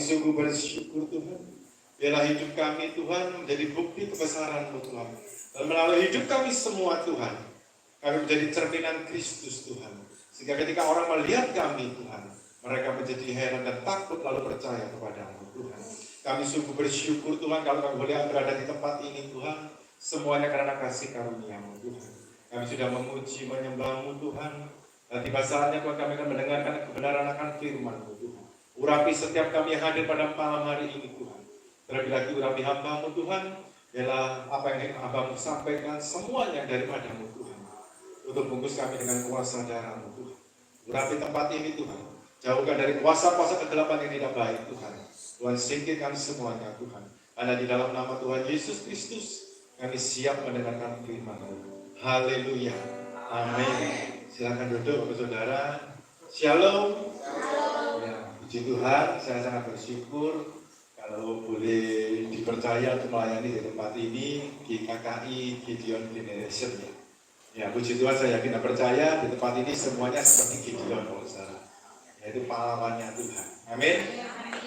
sungguh bersyukur Tuhan. Biarlah hidup kami Tuhan menjadi bukti kebesaran-Mu Tuhan. Dan melalui hidup kami semua Tuhan, kami menjadi cerminan Kristus Tuhan. Sehingga ketika orang melihat kami Tuhan, mereka menjadi heran dan takut lalu percaya kepada-Mu Tuhan. Kami sungguh bersyukur Tuhan kalau kami boleh berada di tempat ini Tuhan. Semuanya karena kasih karunia-Mu Tuhan. Kami sudah memuji, menyembah-Mu Tuhan. Dan tiba saatnya Tuhan kami akan mendengarkan kebenaran akan firman-Mu Tuhan. Urapi setiap kami yang hadir pada malam hari ini Tuhan. Terlebih lagi urapi hamba-Mu Tuhan. Ialah apa yang ingin hamba-Mu sampaikan semuanya daripada-Mu Tuhan. Untuk bungkus kami dengan kuasa darah-Mu Tuhan. Urapi tempat ini Tuhan. Jauhkan dari kuasa-kuasa kegelapan yang tidak baik Tuhan. Tuhan singkirkan semuanya Tuhan. Karena di dalam nama Tuhan Yesus Kristus kami siap mendengarkan firman-Mu. Haleluya. Amin. Silakan duduk Bapak Saudara. Shalom. Ya, puji Tuhan, saya sangat bersyukur kalau boleh dipercaya untuk melayani di tempat ini di KKI Gideon Generation ya. Ya, puji Tuhan, saya yakin dan percaya di tempat ini semuanya seperti Gideon Bapak Saudara. Yaitu pahlawannya Tuhan. Amin.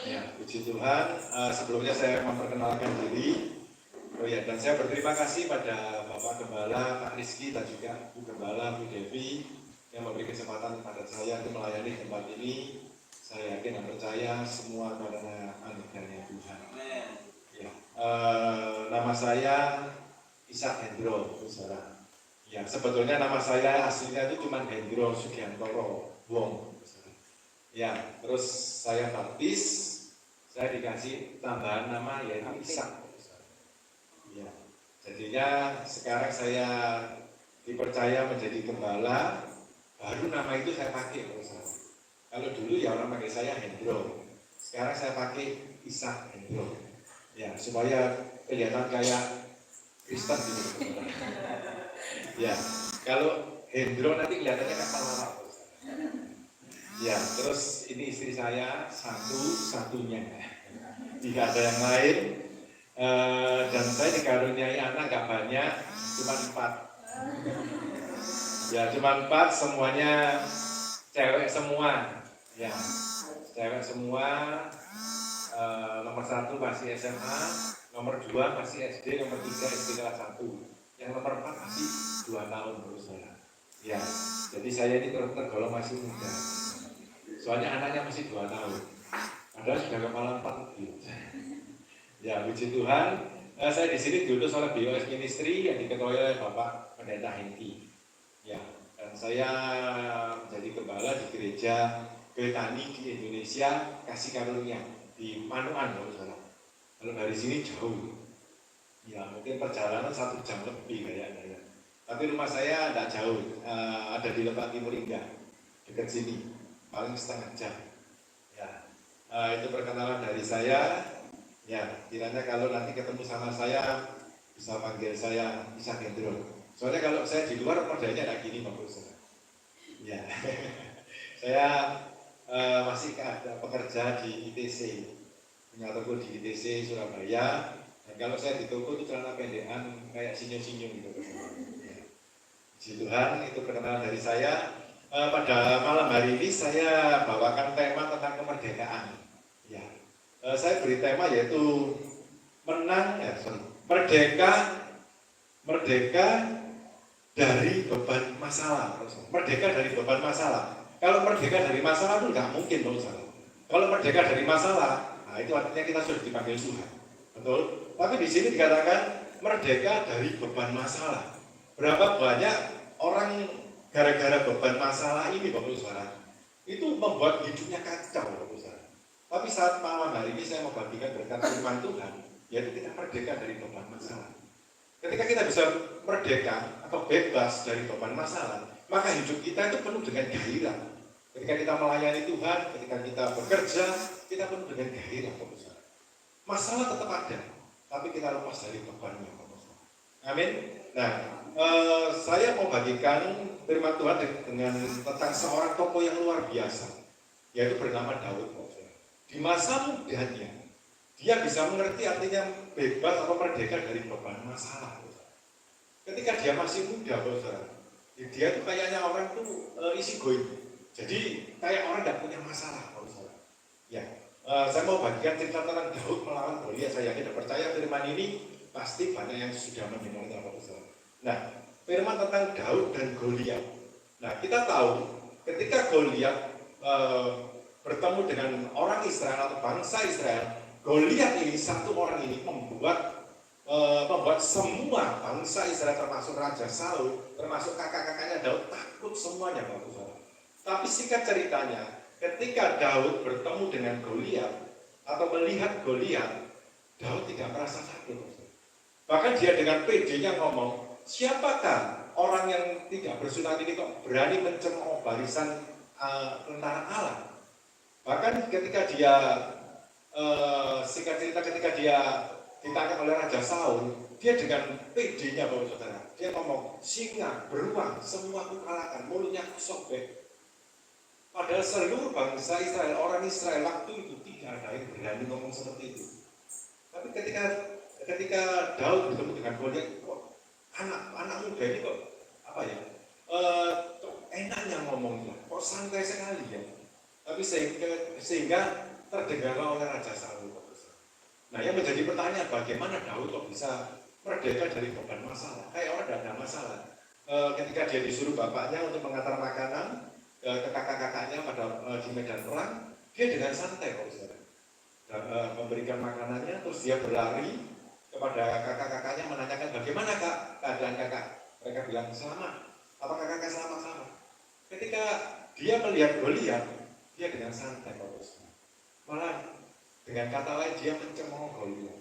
Ya, puji Tuhan. Sebelumnya saya memperkenalkan diri. Oh ya, dan saya berterima kasih pada Bapak Gembala, Pak Rizky, dan juga Bu Gembala, Bu Devi yang memberi kesempatan kepada saya untuk melayani tempat ini. Saya yakin dan percaya semua karena anugerahnya Tuhan. Ya, nama saya Ishak Hendro, saudara. Ya, sebetulnya nama saya aslinya itu cuma Hendro Sugiantoro Wong. Ya, terus saya baptis, saya dikasih tambahan nama yaitu Ishak. Ya, jadinya sekarang saya dipercaya menjadi gembala, baru nama itu saya pakai. Kalau dulu ya orang pakai saya Hendro, sekarang saya pakai Ishak Hendro. Ya, supaya kelihatan kayak Kristen gitu. Ya, kalau Hendro nanti kelihatannya kayak pelawak. Ya, terus ini istri saya satu-satunya, tidak ada yang lain. Dan saya dikaruniai anak gak banyak, cuma 4. Ya, cuma 4, semuanya cewek semua. Ya, cewek semua. Nomor 1 masih SMA, nomor 2 masih SD, nomor 3 SD kelas 1. Yang nomor 4 masih 2 tahun terus saya. Ya, jadi saya ini tergolong masih muda. Soalnya anaknya masih 2 tahun. Padahal sudah kepala 4 gitu. Ya, puji Tuhan, saya di sini diutus oleh BOS Ministry yang diketuai oleh Bapak Pendeta Hengki. Ya, dan saya menjadi gembala di gereja Betani di Indonesia Kasih Karunia di Manuan, saudara. Kalau dari sini jauh, ya mungkin perjalanan 1 jam lebih kayaknya. Tapi rumah saya tidak jauh, ada di Lebak Timur Indah, dekat sini, paling setengah jam. Ya, itu perkenalan dari saya. Ya, kiranya kalau nanti ketemu sama saya bisa panggil saya Ishak Hendro. Soalnya kalau saya di luar modelnya ada gini Bapak Saudara. Ya, saya masih ada pekerja di ITC, punya toko di ITC Surabaya. Dan kalau saya di toko itu celana pendekan kayak sinyum-sinyum gitu. Ya. Puji Tuhan, itu perkenalan dari saya. Pada malam hari ini saya bawakan tema tentang kemerdekaan. Ya. Saya beri tema yaitu merdeka dari beban masalah. Merdeka dari beban masalah. Kalau merdeka dari masalah itu nggak mungkin saudara. Kalau merdeka dari masalah, nah itu artinya kita sudah dipanggil Tuhan, betul? Tapi di sini dikatakan merdeka dari beban masalah. Berapa banyak orang gara-gara beban masalah ini, Bapak Saudara, itu membuat hidupnya kacau, Bapak Saudara. Tapi saat malam hari ini saya mau bagikan berkat firman Tuhan, yaitu kita merdeka dari beban masalah. Ketika kita bisa merdeka atau bebas dari beban masalah, maka hidup kita itu penuh dengan gairah. Ketika kita melayani Tuhan, ketika kita bekerja, kita penuh dengan gairah. Masalah tetap ada, tapi kita lepas dari bebannya. Amin. Nah, saya mau bagikan firman Tuhan dengan tentang seorang tokoh yang luar biasa, yaitu bernama Daud. Di masa mudanya, dia bisa mengerti artinya bebas atau merdeka dari beban masalah. Ketika dia masih muda, dia tuh kayaknya orang tuh isi going. Jadi kayak orang tidak punya masalah, ya. Saya mau bagikan cerita tentang Daud melawan Goliat. Saya yakin dan percaya firman ini pasti banyak yang sudah mendengarnya Bapak Saudara. Nah, firman tentang Daud dan Goliat. Nah, kita tahu ketika Goliat bertemu dengan orang Israel atau bangsa Israel, Goliat ini, satu orang ini membuat semua bangsa Israel termasuk Raja Saul, termasuk kakak-kakaknya Daud takut semuanya Bapak Saudara. Tapi singkat ceritanya, ketika Daud bertemu dengan Goliat atau melihat Goliat, Daud tidak merasa takut. Bahkan dia dengan PD-nya ngomong, siapakah orang yang tidak bersunat ini kok berani mencemooh barisan tentara Allah? Bahkan ketika dia singkat cerita ketika dia ditangkap oleh Raja Saul, dia dengan PD-nya Bapak Saudara, dia ngomong, singa, beruang, semua aku kalahkan, mulutnya aku sobek. Padahal seluruh bangsa Israel, orang Israel waktu itu tidak ada yang berani ngomong seperti itu. Tapi ketika Daud bertemu dengan Goliat, kok anak muda ini kok enaknya ngomongnya, kok santai sekali ya. Tapi sehingga terdengarlah oleh Raja Saul. Nah, yang menjadi pertanyaan, bagaimana Daud kok bisa merdeka dari beban masalah? Kayak orang tidak ada masalah. Ketika dia disuruh bapaknya untuk mengantar makanan ke kakak-kakaknya di medan perang, dia dengan santai kok saudara. Memberikan makanannya, terus dia berlari kepada kakak-kakaknya menanyakan bagaimana kak keadaan kakak. Mereka bilang selamat. Apakah kakak selamat? Ketika dia melihat Goliat, dia dengan santai kok saudara. Malah dengan kata lain dia mencemooh Goliat.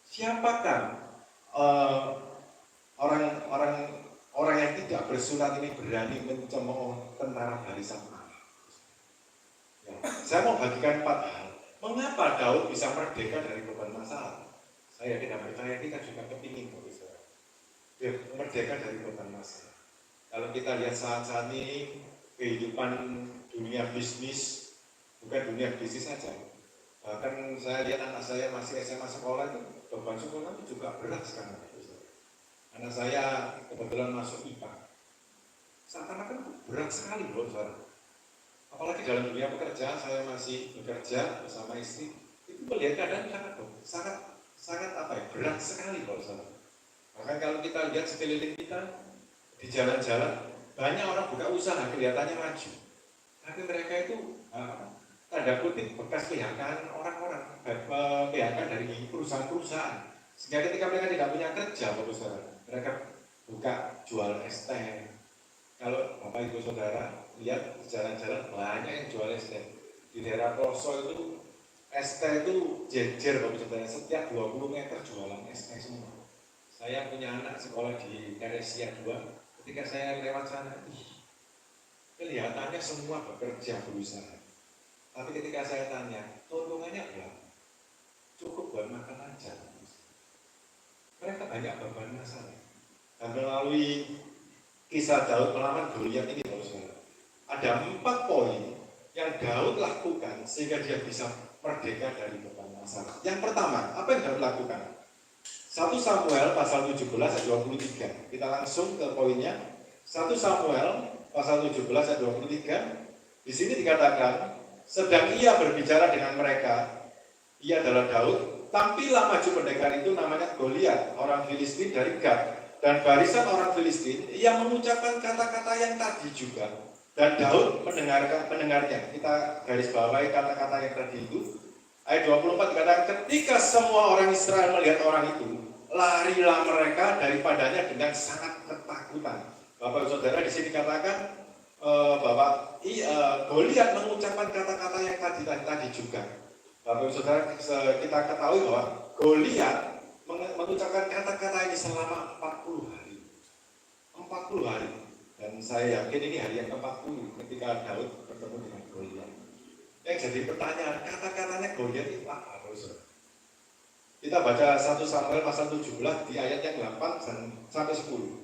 Siapakah orang yang tidak bersunat ini berani mencemooh tentara barisan Allah? Ya, saya mau bagikan 4 hal. Mengapa Daud bisa merdeka dari beban masalah? Saya tidak percaya kita juga kepingin merdeka dari beban masalah. Kalau kita lihat saat-saat ini kehidupan dunia bisnis, bukan dunia bisnis saja. Bahkan saya lihat anak saya masih SMA sekolah itu beban sekolah itu juga berat sekarang. Anak saya kebetulan masuk IPA. Seakan-akan berat sekali loh saudara. Apalagi dalam dunia pekerjaan, saya masih bekerja bersama istri. Itu melihat keadaan sangat berat sekali loh saudara. Bahkan kalau kita lihat sekeliling kita di jalan-jalan, banyak orang buka usaha kelihatannya maju. Tapi mereka itu tanda kutip bekas PHK orang-orang, PHK dari perusahaan-perusahaan. Sehingga ketika mereka tidak punya kerja, Bapak Saudara, mereka buka jual es teh. Kalau Bapak Ibu Saudara lihat di jalan-jalan banyak yang jual es teh. Di daerah Poso itu es teh itu jejer Bapak Saudara, setiap 20 meter jualan es teh semua. Saya punya anak sekolah di Teresia 2. Ketika saya lewat sana, kelihatannya semua bekerja berusaha. Tapi ketika saya tanya, keuntungannya berapa? Cukup buat makan aja. Mereka banyak beban masalah. Dan melalui kisah Daud melawan Goliat ini, saudara, ada 4 poin yang Daud lakukan sehingga dia bisa merdeka dari beban masalah. Yang pertama, apa yang Daud lakukan? 1 Samuel pasal 17 ayat 23. Kita langsung ke poinnya. 1 Samuel pasal 17 ayat 23. Di sini dikatakan, sedang ia berbicara dengan mereka, ia adalah Daud, tampillah maju pendekar itu namanya Goliat, orang Filistin dari Gad. Dan barisan orang Filistin, ia mengucapkan kata-kata yang tadi juga. Dan Daud mendengarnya. Kita garis bawahi kata-kata yang tadi itu. Ayat 24 dikatakan, ketika semua orang Israel melihat orang itu, larilah mereka daripadanya dengan sangat ketakutan. Bapak Saudara di sini katakan bahwa Goliat mengucapkan kata-kata yang tadi juga. Bapak Saudara kita ketahui bahwa Goliat mengucapkan kata-kata ini selama 40 hari. 40 hari. Dan saya yakin ini hari yang ke-40 ketika Daud bertemu dengan Goliat. Yang jadi pertanyaan, kata-katanya Goliat itu apa? Kita baca 1 Samuel pasal 17 di ayat yang 8 sampai 10.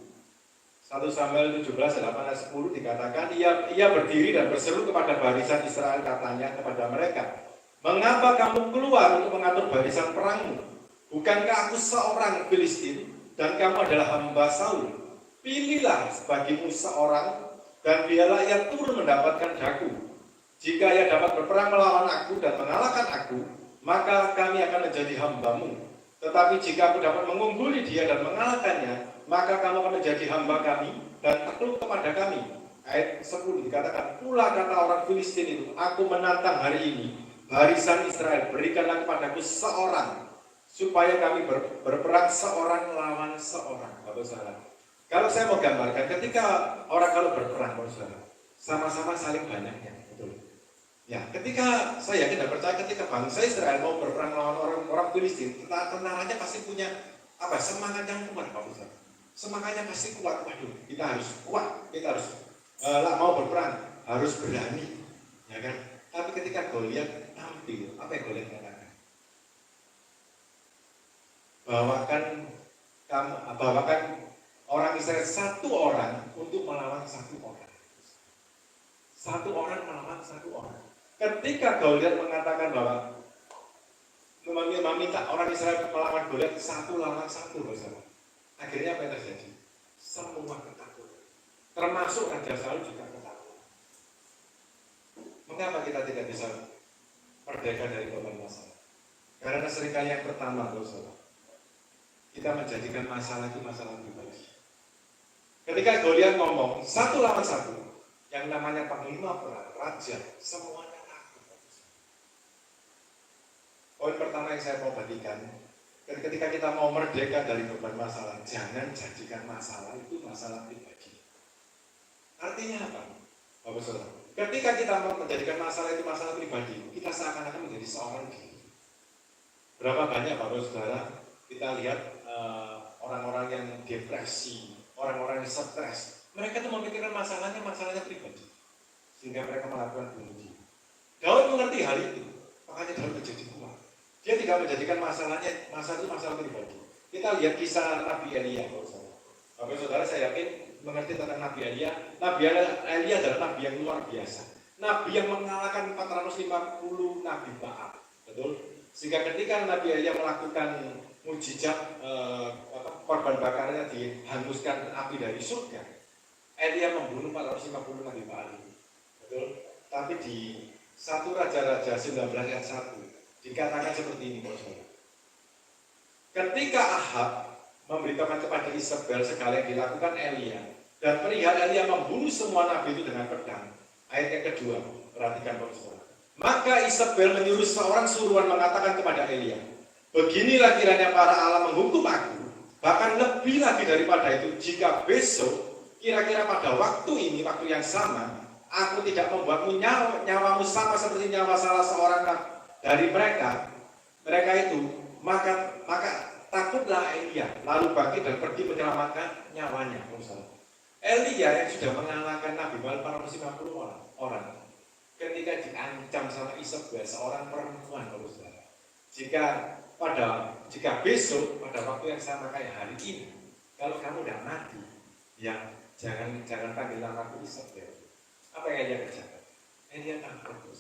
1 Samuel 17 ayat 8 dan 10 dikatakan, ia berdiri dan berseru kepada barisan Israel, katanya kepada mereka, mengapa kamu keluar untuk mengatur barisan perangmu? Bukankah aku seorang Filistin dan kamu adalah hamba Saul? Pilihlah bagimu seorang dan biarlah ia turun mendapatkan daku. Jika ia dapat berperang melawan aku dan mengalahkan aku, maka kami akan menjadi hamba-Mu. Tetapi jika aku dapat mengungguli dia dan mengalahkannya, maka kamu akan menjadi hamba kami dan takluk kepada kami. Ayat 10 dikatakan, pula kata orang Filistin itu, aku menantang hari ini barisan Israel, berikanlah kepadaku seorang, supaya kami berperang seorang lawan seorang. Bapak saudara, kalau saya mau gambarkan, ketika orang kalau berperang, Bapak saudara, sama-sama saling banyaknya, betul. Ya, ketika saya yakin dan percaya ketika bangsa Israel mau berperang melawan orang Filistin, tentaranya pasti punya semangat yang kuat, Bapak saudara. Semangatnya pasti kuat. Waduh, kita harus kuat, kita harus mau berperang, harus berani, ya kan? Tapi ketika Goliat tampil, apa yang Goliat katakan? Bawakan orang Israel satu orang untuk melawan satu orang. Satu orang melawan satu orang. Ketika Goliat mengatakan bahwa meminta orang Israel melawan Goliat satu lawan satu, bersama. Akhirnya apa yang terjadi? Semua ketakutan. Termasuk Raja Saul juga ketakutan. Mengapa kita tidak bisa merdeka dari beban masalah? Karena seringkali yang pertama, saudara, kita menjadikan masalah itu masalah pribadi. Ketika Goliat ngomong satu lawan satu, yang namanya panglima perang, raja, semuanya takut. Poin pertama yang saya mau bagikan, ketika kita mau merdeka dari beban masalah, jangan jadikan masalah itu masalah pribadi. Artinya apa, Bapak Saudara? Ketika kita mau menjadikan masalah itu masalah pribadi, kita seakan-akan menjadi seorang diri. Berapa banyak Bapak Saudara kita lihat orang-orang yang depresi, orang-orang yang stres, mereka itu memikirkan masalahnya pribadi, sehingga mereka melakukan bunuh diri. Daud mengerti hal itu, makanya Daud menjadi kuat. Dia tidak menjadikan masalah itu masalah pribadi. Kita lihat kisah Nabi Elia, Bapak Saudara, saya yakin mengerti tentang Nabi Elia. Nabi Elia adalah Nabi yang luar biasa, Nabi yang mengalahkan 450 Nabi Baal, betul? Sehingga ketika Nabi Elia melakukan mujizat korban bakarnya dihanguskan api dari surga, Elia membunuh 450 Nabi Baal, betul? Tapi di 1 Raja-Raja 19 ayat 1 dikatakan seperti ini, saudara. Ketika Ahab memberitakan kepada Isabel segala yang dilakukan Elia, dan perihal Elia membunuh semua nabi itu dengan pedang. Ayat yang kedua, perhatikan saudara. Maka Isabel menyuruh seorang suruhan mengatakan kepada Elia, beginilah kiranya para Allah menghukum aku, bahkan lebih lagi daripada itu, jika besok kira-kira pada waktu ini, waktu yang sama, aku tidak membuatmu nyawamu sama seperti nyawa salah seorang dari mereka itu, maka takutlah Elia, lalu bangkit dan pergi menyelamatkan nyawanya. Elia yang sudah mengalahkan Nabi Baal 450 orang, ketika diancam sama Isabel, seorang perempuan, jika besok pada waktu yang sama kayak hari ini, kalau kamu udah mati, ya jangan panggil namaku Isabel. Apa yang Elia kerjakan? Elia takut.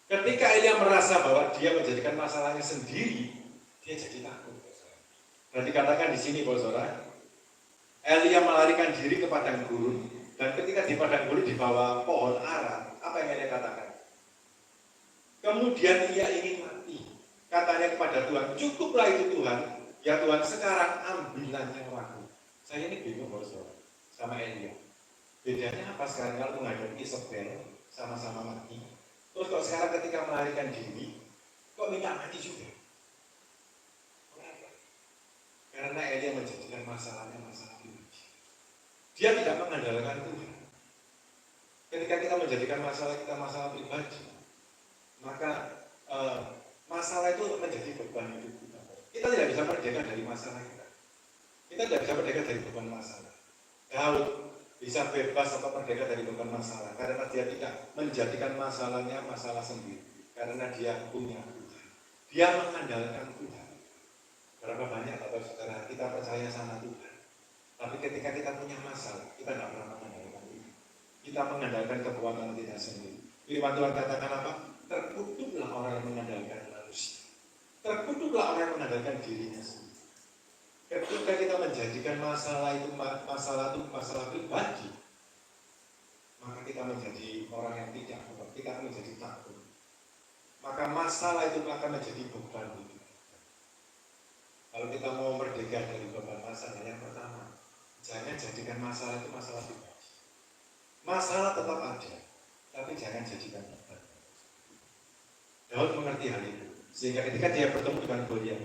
Ketika Elia merasa bahwa dia menjadikan masalahnya sendiri, dia jadi takut. Dan dikatakan di sini, saudara, Elia melarikan diri ke padang gurun, dan ketika di padang gurun di bawah pohon ara, apa yang Elia katakan? Kemudian ia ingin mati. Katanya kepada Tuhan, cukuplah itu Tuhan, ya Tuhan, sekarang ambillah nyawaku. Saya ini bingung, saudara, sama Elia. Bedanya apa sekarang kalau menghadapi Isabel sama-sama mati? Terus kok sekarang ketika melarikan diri, kok minta mati juga? Karena Elia menjadikan masalahnya masalah pribadi. Dia tidak mengandalkan Tuhan. Ketika kita menjadikan masalah kita masalah pribadi, maka masalah itu menjadi beban hidup kita. Kita tidak bisa merdeka dari masalah kita. Kita tidak bisa merdeka dari beban masalah. Daud bisa bebas atau merdeka dari beban masalah karena dia tidak menjadikan masalahnya masalah sendiri, karena dia punya Tuhan. Dia mengandalkan Tuhan. Berapa banyak atau saudara kita percaya sama Tuhan, tapi ketika kita punya masalah, kita tidak pernah mengandalkan Tuhan. Kita mengandalkan kekuatan kita sendiri. Firman Tuhan katakan apa? Terkutuklah orang yang mengandalkan manusia. Terkutuklah orang yang mengandalkan dirinya sendiri. Ketika kita menjadikan masalah itu masalah pribadi, maka kita menjadi orang yang tidak ketika menjadi takut, maka masalah itu akan menjadi beban hidup. Kalau kita mau merdeka dari beban masalah, yang pertama, jangan jadikan masalah itu masalah pribadi. Masalah tetap ada, tapi jangan jadikan beban. Daud mengerti hal itu, sehingga ketika dia bertemu dengan Goliat,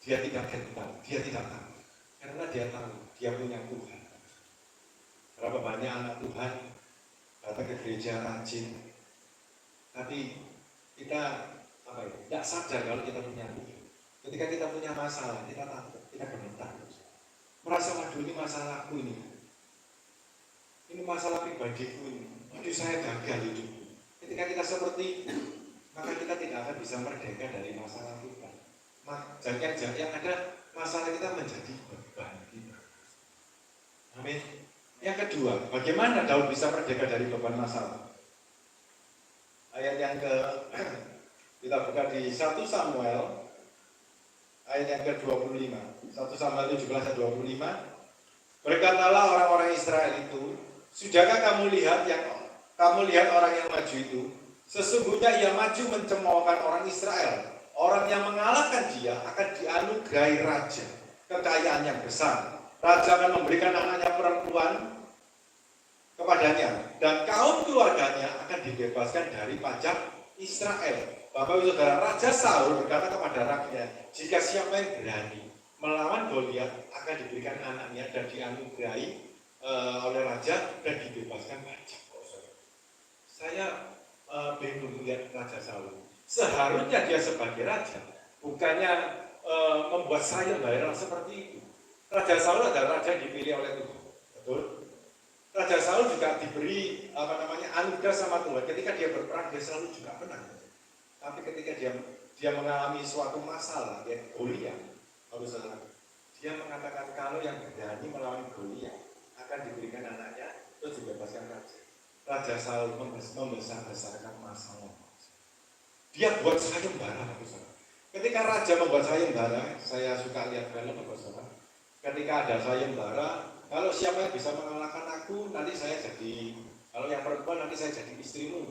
dia tidak gentar, dia tidak takut, karena dia tahu dia punya Tuhan. Berapa banyak anak Tuhan datang ke gereja rajin, tapi kita tidak sadar kalau kita punya Tuhan. Ketika kita punya masalah, kita takut, kita gentar, merasa waduh ini masalahku ini masalah pribadiku ini, waduh saya gagal hidupku. Ketika kita seperti itu, maka kita tidak akan bisa merdeka dari masalah kita. Yang ada masalah kita menjadi beban kita. Amin. Yang kedua, bagaimana Daud bisa merdeka dari beban masalah? Ayat yang kita buka di 1 Samuel ayat yang ke-25. 1 Samuel 17 ayat 25. Berkatalah orang-orang Israel itu, sudahkah kamu lihat orang yang maju itu? Sesungguhnya ia maju mencemoohkan orang Israel. Orang yang mengalahkan dia akan dianugerahi raja, kekayaan yang besar. Raja akan memberikan anaknya perempuan kepadanya, dan kaum keluarganya akan dibebaskan dari pajak Israel. Bapak Ibu Saudara, Raja Saul berkata kepada rakyatnya, jika siapa yang berani melawan Goliat akan diberikan anaknya dan dianugerahi oleh raja dan dibebaskan pajak. Saya bingung melihat Raja Saul. Seharusnya dia sebagai raja, bukannya membuat sayembara seperti itu. Raja Saul adalah raja yang dipilih oleh Tuhan, betul? Raja Saul juga diberi anugerah sama Tuhan. Ketika dia berperang, dia selalu juga menang. Tapi ketika dia mengalami suatu masalah, Goliat, dia mengatakan kalau yang berani melawan Goliat akan diberikan anaknya, terus dibebaskan raja. Raja Saul membesar-besarkan masalah. Dia buat sayembara, ketika raja membuat sayembara, saya suka lihat film, ketika ada sayembara, kalau siapa yang bisa mengalahkan aku, nanti saya jadi, kalau yang perempuan nanti saya jadi istrimu,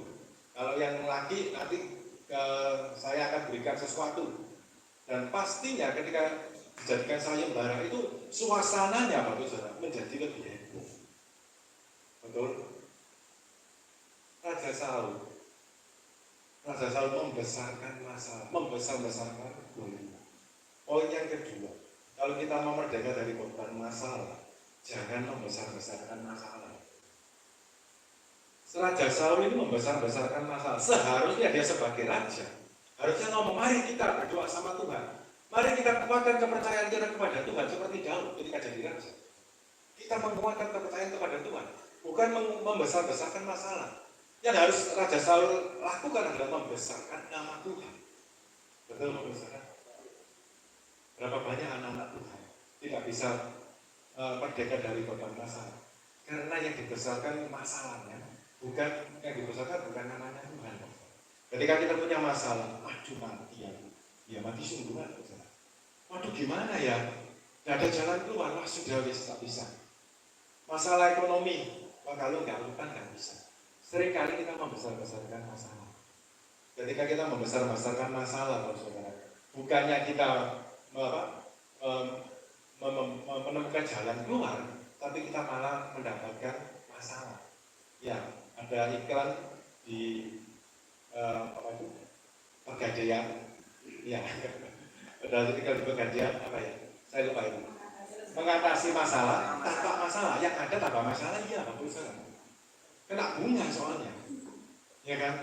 kalau yang laki nanti saya akan berikan sesuatu. Dan pastinya ketika dijadikan sayembara itu suasananya menjadi lebih heboh. Betul? Raja Saul membesarkan masalah, membesar-besarkan Goliat. Poin yang kedua, kalau kita mau merdeka dari beban masalah, jangan membesar-besarkan masalah. Raja Saul ini membesar-besarkan masalah. Seharusnya dia sebagai raja, harusnya ngomong, mari kita berdoa sama Tuhan. Mari kita kuatkan kepercayaan kita kepada Tuhan seperti Daud ketika jadi raja. Kita menguatkan kepercayaan kepada Tuhan, bukan membesar-besarkan masalah. Yang harus Raja Saul lakukan adalah membesarkan nama Tuhan. Betul, membesarkan. Berapa banyak anak-anak Tuhan tidak bisa merdeka dari beban masalah, karena yang dibesarkan masalahnya, bukan yang dibesarkan bukan namanya Tuhan. Ketika kita punya masalah, aduh mati ya mati sungguhan. Waduh gimana ya, tidak ada jalan keluar, wah sudah tak bisa. Masalah ekonomi, wah kalau nggak lupa nggak bisa. Seringkali kita membesar-besarkan masalah. Ketika kita membesar-besarkan masalah, saudara, bukannya kita menemukan jalan keluar, tapi kita malah mendapatkan masalah. Ya, ada iklan di Pegadaian, ya, ada iklan di Pegadaian saya lupa itu. Mengatasi masalah tanpa masalah, yang ada tanpa masalah, iya bagus sekali. Kena bunga soalnya, ya kan?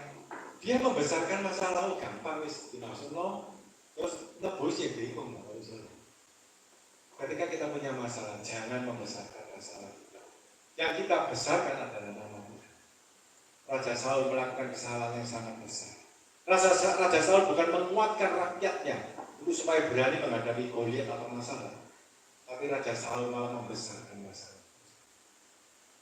Dia membesarkan masalah gampang, dimaksud lo, terus nebus ya bingung. Ketika kita punya masalah, jangan membesarkan masalah kita. Yang kita besarkan adalah nama Tuhan. Raja Saul melakukan kesalahan yang sangat besar. Raja Saul bukan menguatkan rakyatnya untuk supaya berani menghadapi Goliat atau masalah, tapi Raja Saul malah membesarkan masalah.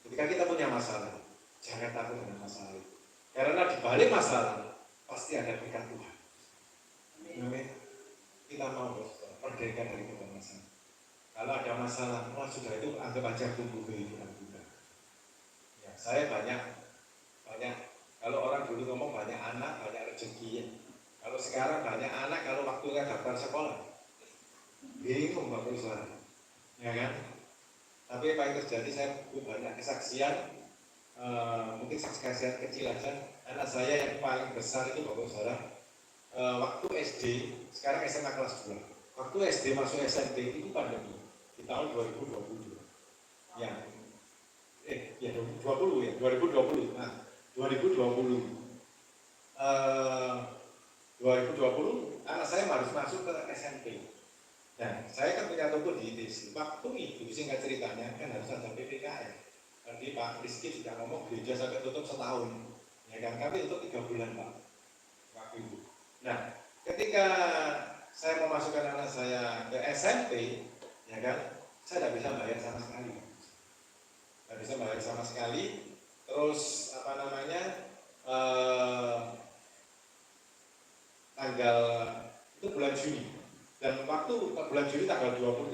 Ketika kita punya masalah, jangan takut dengan masalah itu. Karena di balik masalah pasti ada berkat Tuhan. Amin. Kita mau merdeka dari beban masalah. Kalau ada masalah, sudah itu anggap aja tunggu kehidupan kita. Ya, saya banyak. Kalau orang dulu ngomong sekarang banyak anak kalau waktunya daftar sekolah, bingung Bapak Ibu Saudara, ya kan? Tapi apa yang terjadi, saya banyak kesaksian, mungkin kesaksian kecil aja. Anak saya yang paling besar itu Bapak Ibu Saudara, waktu SD, sekarang SMA kelas 2. Waktu SD masuk SMP itu pandemi di tahun 2020. Ya, 2020 ya, 2020. Nah, 2020 anak saya harus masuk ke SMP. Nah, saya kan punya toko di ITC. Waktu itu, singkat ceritanya, kan harus ada PPKM. Tadi Pak Rizky sudah ngomong gereja sampai tutup setahun. Ya kan, kami tutup 3 bulan Pak. Waktu itu. Nah, ketika saya memasukkan anak saya ke SMP, ya kan, saya tidak bisa bayar sama sekali. Tidak bisa bayar sama sekali. Terus, tanggal itu bulan Juni, dan waktu bulan Juni tanggal 28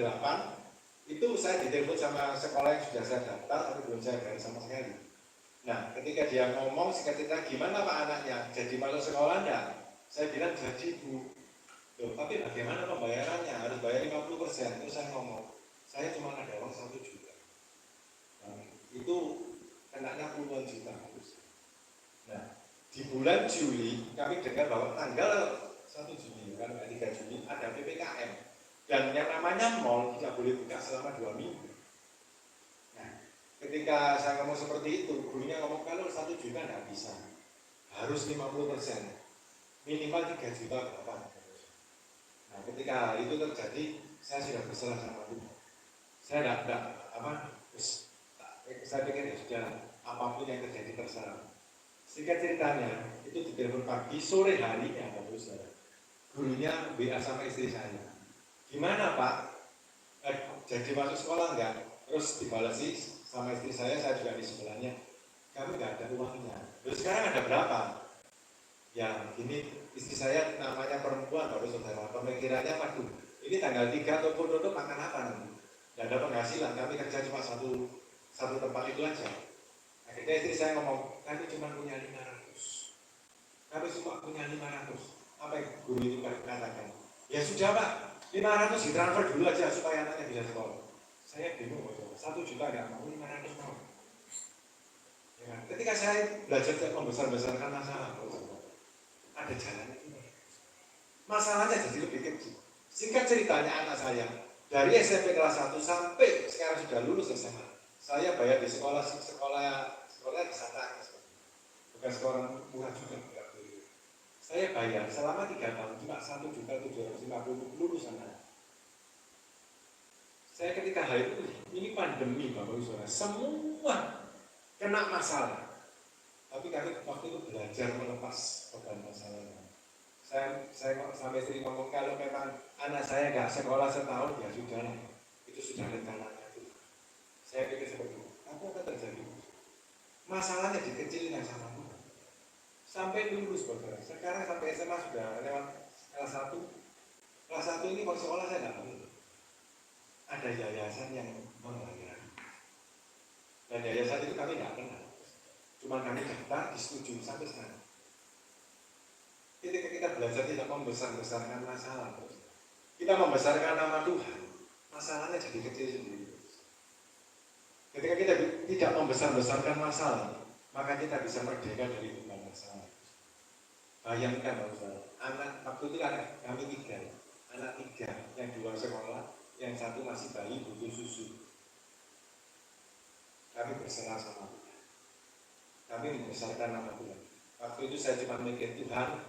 itu saya ditelepon sama sekolah yang sudah saya daftar tapi belum saya bayar sama sekali. Nah, ketika dia ngomong, seketika gimana Pak anaknya, jadi masuk sekolah enggak? Saya bilang jadi Bu. Loh, tapi bagaimana pembayarannya? Harus bayar 50%. Terus saya ngomong, saya cuma ada uang 1 juta. Nah, itu kenanya puluhan juta. Nah, di bulan Juli kami dengar bahwa tanggal 1 Juni, kan 3 Juni ada PPKM, dan yang namanya mal tidak boleh buka selama 2 minggu. Nah, ketika saya ngomong seperti itu, gurunya ngomong kalau 1 juta tidak bisa, harus 50%, minimal 3 juta berapa. Nah, ketika itu terjadi, saya sudah berserah sama Tuhan. Saya saya pikir ya sudah, apapun yang terjadi terserah. Singkat ceritanya, itu di telepon pagi, sore harinya Bapak Saudara, gurunya WA sama istri saya. Gimana Pak? Jadi masuk sekolah enggak? Terus dibalasi sama istri saya juga di sebelahnya. Kami enggak ada uangnya. Terus sekarang ada berapa? Ya, ini istri saya namanya perempuan Bapak Saudara. Pemikirannya, waduh, ini tanggal 3 toko tutup makan apa nanti? Tidak ada penghasilan, kami kerja cuma satu tempat itu aja. Akhirnya istri saya ngomong, kami cuma punya 500. Kami cuma punya 500. Apa yang guru itu katakan? Ya sudah Pak, 500 ditransfer dulu aja supaya anaknya bisa sekolah. Saya bingung, 1 juta enggak mau, 500 mau. Ya, ketika saya belajar membesar-besarkan masalah, ada jalannya ini. Masalahnya jadi lebih kecil. Singkat ceritanya, anak saya dari SMP kelas 1 sampai sekarang sudah lulus SMA. Saya bayar di sekolah di sana, bukan sekolah murah juga. Saya bayar selama 3 tahun cuma 1.750.000 lulus anak. Saya ketika hari itu, ini pandemi Bapak Ibu Saudara, semua kena masalah. Tapi kami waktu itu belajar melepas beban masalahnya. Saya sampai sering ngomong, kalau memang anak saya nggak sekolah setahun, ya sudah, itu sudah rencananya. Saya pikir seperti itu. Apa akan terjadi? Masalahnya dikecilin sama Tuhan. Sampai lulus Bapak. Sekarang sampai SMA sudah lewat kelas 1. Kelas 1 ini kalau sekolah saya nggak tahu. Ada yayasan yang membayar. Dan yayasan itu kami nggak kenal. Cuma kami daftar, disetujui sampai sekarang. Ketika kita belajar tidak membesar-besarkan masalah, kita membesarkan nama Tuhan, masalahnya jadi kecil sendiri. Ketika kita tidak membesar-besarkan masalah, maka kita bisa merdeka dari beban masalah. Bayangkan Bapak, anak waktu itu kami 3, anak 3, yang 2 sekolah, yang 1 masih bayi butuh susu. Kami berserah sama Tuhan. Kami membesarkan nama Tuhan. Waktu itu saya cuma mikir, Tuhan,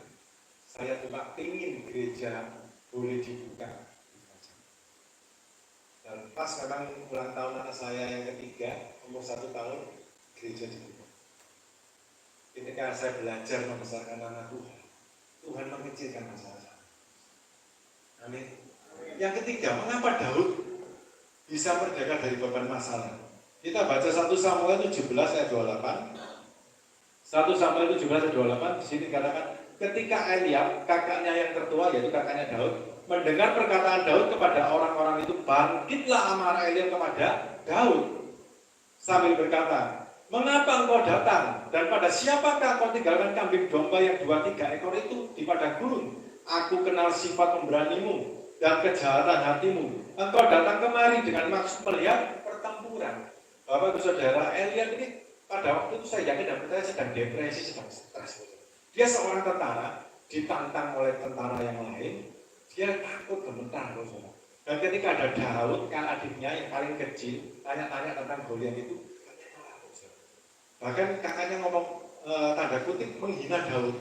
saya cuma ingin gereja boleh dibuka. Dan pas memang ulang tahun anak saya yang ketiga, umur 1 tahun, gereja dibuka. Ketika saya belajar membesarkan nama Tuhan, Tuhan mengecilkan masalah. Amin. Yang ketiga, mengapa Daud bisa merdeka dari beban masalah? Kita baca 1 Samuel 17 ayat 28. 1 Samuel 17 ayat 28, di sini katakan, ketika Eliab, kakaknya yang tertua, yaitu kakaknya Daud, mendengar perkataan Daud kepada orang-orang itu, bangkitlah amarah Eliab kepada Daud sambil berkata, mengapa engkau datang dan pada siapakah kau tinggalkan kambing domba yang 2-3 ekor itu di padang gurun? Aku kenal sifat pemberanimu dan kejahatan hatimu. Engkau datang kemari dengan maksud melihat pertempuran. Bapak saudara, Eliab ini pada waktu itu saya yakin dan percaya sedang depresi, sedang stres. Dia seorang tentara, ditantang oleh tentara yang lain, dia takut gemetar. Dan ketika ada Daud, adiknya yang paling kecil, tanya-tanya tentang Goliat itu, bahkan kakaknya ngomong tanda kutip menghina Daud.